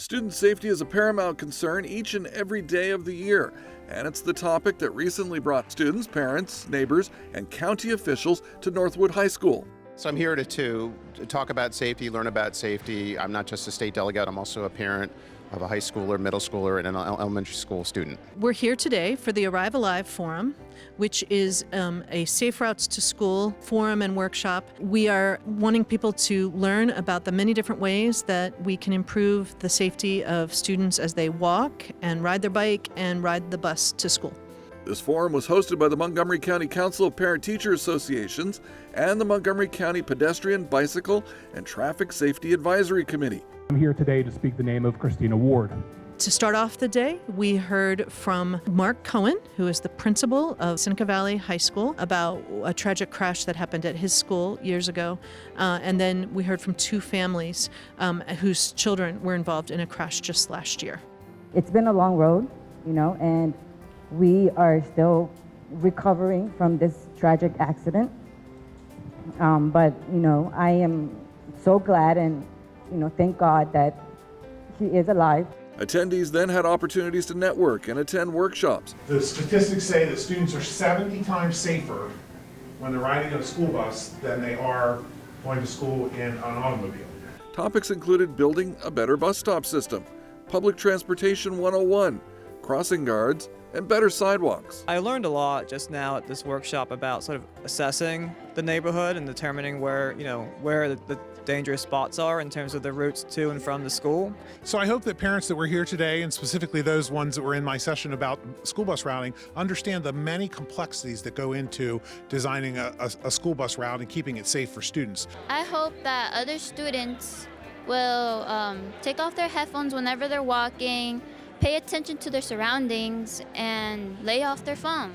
Student safety is a paramount concern each and every day of the year, and it's the topic that recently brought students, parents, neighbors, and county officials to Northwood High School. So I'm here to talk about safety, learn about safety. I'm not just a state delegate, I'm also a parent of a high schooler, middle schooler, and an elementary school student. We're here today for the Arrive Alive Forum, which is a Safe Routes to School forum and workshop. We are wanting people to learn about the many different ways that we can improve the safety of students as they walk and ride their bike and ride the bus to school. This forum was hosted by the Montgomery County Council of Parent-Teacher Associations and the Montgomery County Pedestrian, Bicycle, and Traffic Safety Advisory Committee. I'm here today to speak the name of Christina Ward. To start off the day, we heard from Mark Cohen, who is the principal of Seneca Valley High School, about a tragic crash that happened at his school years ago. And then we heard from two families whose children were involved in a crash just last year. It's been a long road, and we are still recovering from this tragic accident. But I am so glad and, thank God that he is alive. Attendees then had opportunities to network and attend workshops. The statistics say that students are 70 times safer when they're riding in a school bus than they are going to school in an automobile. Topics included building a better bus stop system, public transportation 101, crossing guards, and better sidewalks. I learned a lot just now at this workshop about sort of assessing the neighborhood and determining where the dangerous spots are in terms of the routes to and from the school. So I hope that parents that were here today, and specifically those ones that were in my session about school bus routing, understand the many complexities that go into designing a school bus route and keeping it safe for students. I hope that other students will take off their headphones whenever they're walking, pay attention to their surroundings, and lay off their phone.